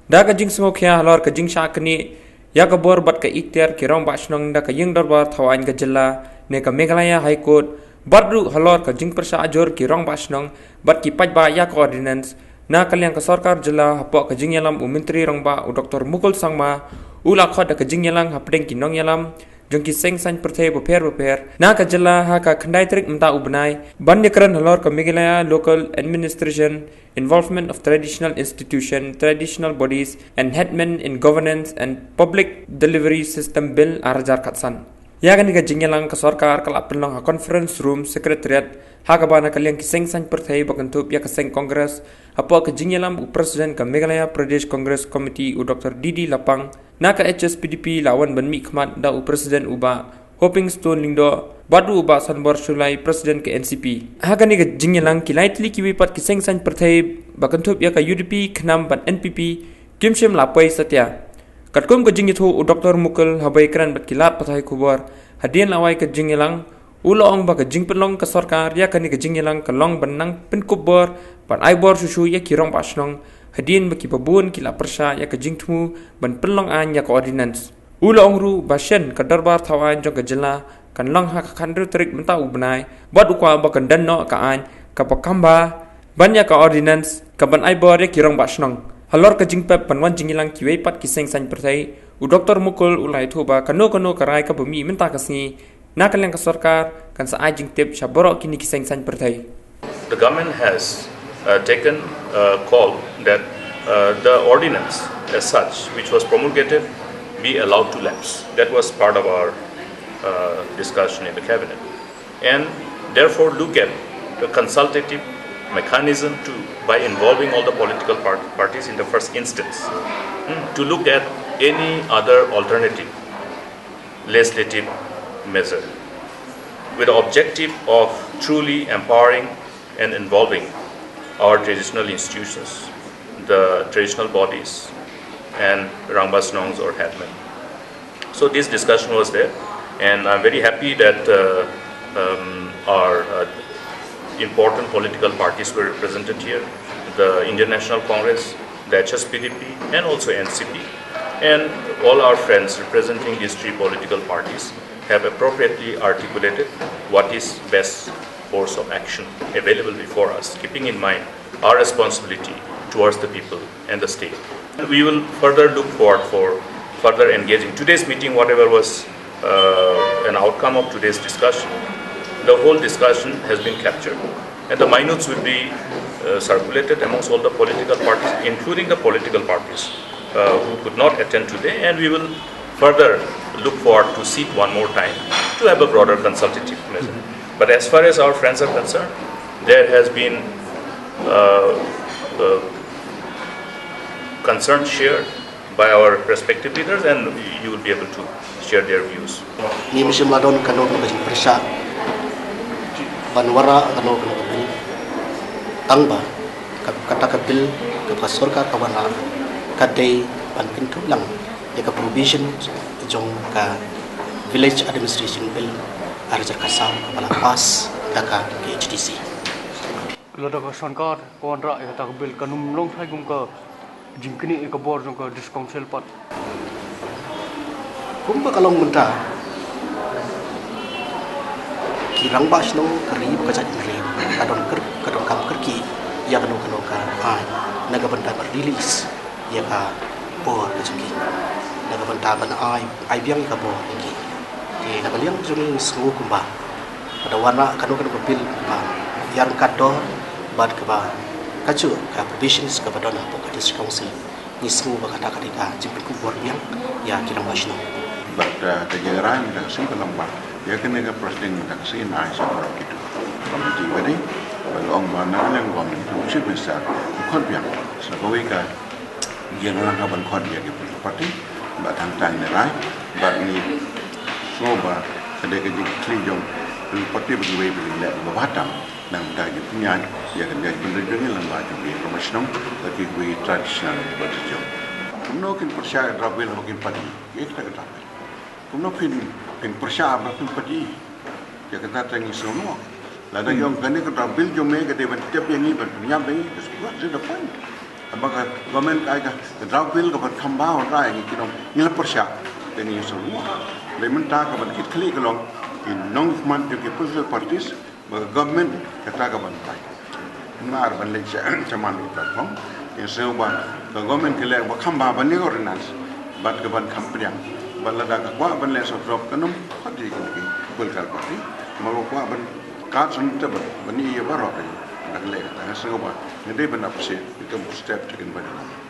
Da ka jing semua kia halor ka jing syak ni ya ka bor bat ka ikhtiar ki rong basnong da ka yeng darbar Thaw Aiñ ka jilla ne ka Meghalaya High Court badru halor ka jing persa ajor ki rong basnong bat ki pajba ya ka Ordinance na kaliang ka Sorkar jilla hapok ka jing yalam u menteri rong ba u Dr. Mukul Sangma ula khot da ka jing yalang hapdeng ki nong yalam jong ki seng san perthai beper na ka jilla ha ka khandai trik mta ubnai banya kran halor ka Meghalaya local administration involvement of traditional institution traditional bodies and headmen in governance and public delivery system bill arjar katsan ya kan ka jingyalang ka Sorkar kala penlong ha conference room secretariat ha ka bana kaliang ki seng san perthai bakantup ya ka seng congress apo ka jingyalam u president ka Meghalaya Pradesh Congress Committee u Dr. Didi Lapang na ka HSPDP lawan banmi khmat da u president uba hoping stone lingdo badu uba sanbor sulai president ke NCP hagani ka jingyalang ki lightly ki wipat ki seng san perthai bakantup ya ka UDP khnam ban NPP kimshim lapai satya katkum ka jingithu u Dr. Mukul habai kran bat kilat pathai khubor hadian lawai ka jingyalang ulong ba ka jingpelong ka Sorkar ya kani ka jingyalang ka long banang pin kubor ban aibor susu ya kirong pasnong hadian baki babun kila persya ya ka jingtmu ban pelong an ya ka Ordinance ulong ru basyen ka darbar Thaw Aiñ jong ka jilla kan long ha ka khandru trik menta ubnai bad ukwa ba kan danno ka an ka pakamba ban ya ka Ordinance ka ban aibor ya kirong pasnong halor ka jingpep ban wan jingilang kiwei pat ki seng san perthai u Dr. Mukul ulai thoba kano karai ka bumi menta ka singi na kaliang ka Sorkar kan sa ajing tip syaborok kini ki seng san perthai. The government has taken a call that the ordinance as such, which was promulgated, be allowed to lapse. That was part of our discussion in the cabinet. And therefore look at the consultative mechanism by involving all the political parties in the first instance, to look at any other alternative legislative measure with the objective of truly empowering and involving our traditional institutions, the traditional bodies and Rangbasnongs or headmen. So this discussion was there, and I'm very happy that our important political parties were represented here, the Indian National Congress, the HSPDP and also NCP, and all our friends representing these three political parties have appropriately articulated what is best course of action available before us, keeping in mind our responsibility towards the people and the state. We will further look forward for further engaging. Today's meeting, whatever was an outcome of today's discussion, the whole discussion has been captured, and the minutes will be circulated amongst all the political parties, including the political parties who could not attend today, and we will further look forward to seek one more time to have a broader consultative measure. But as far as our friends are concerned, there has been concern shared by our respective leaders, and you will be able to share their views. Ni musim ladon kano kano persa banwara kano kano kano tangba kata kabil ke Sorkar kawana kadai ban pintu lang ya ka provision jong ka village administration bill arjar kasam kepala pas daka ke HDC. Kalau dah Sorkar kawan rak ya tak bil kanum long thai gum ka jingkini ka bor jong ka discouncil pat. Kumpa kalong menta kirang bas no kari ka jat ngri kadon kam kerki ya kano ka ai naga benda release ya ka bor ka juki naga benda ban ai biang ka bor ki naga liang jung sungu kumba pada warna kano bil ba yang kado bad ka ba kacu ka provisions ka badona po ka district council ni sungu ba kata kadika jimpin ku bor biang ya kirang bas no but kejaran dan simpan lambat ya kena ke presiden tak sini seorang itu komiti ini kalau orang mana yang gom itu mesti besar bukan biang sebab mereka jangan kawan kawan dia ke parti batang tang nerai bat ni soba sedek ke Khlaiñ parti bagi lek batam dan dari punya ya kena jadi lambat juga profesional tapi we traditional betul kuno kin percaya rabel makin pagi kita kata kuno pin percaya makin pagi ya kata tangi semua lada yang kene ke rabel jome ke dewan tiap yang ni berpunya bayi sesuatu sudah pun Abaga government kai ka draw bill ka ban khamba on rai ngi kinom nil persya teni solu le menta ka ban kit khli kalong in non man to ke political parties ba government ka ta ka ban pai mar ban le chaman ni platform in so ba ka government ke le ba khamba ban ni ordinance bat ka ban kham priang ban la da ka kwa ban le so drop kanom khadi ki political party ma lo kwa ban ka sun ta ban ni ya ba ro ka le ka so ba ni de ban appreciate it come step taken by the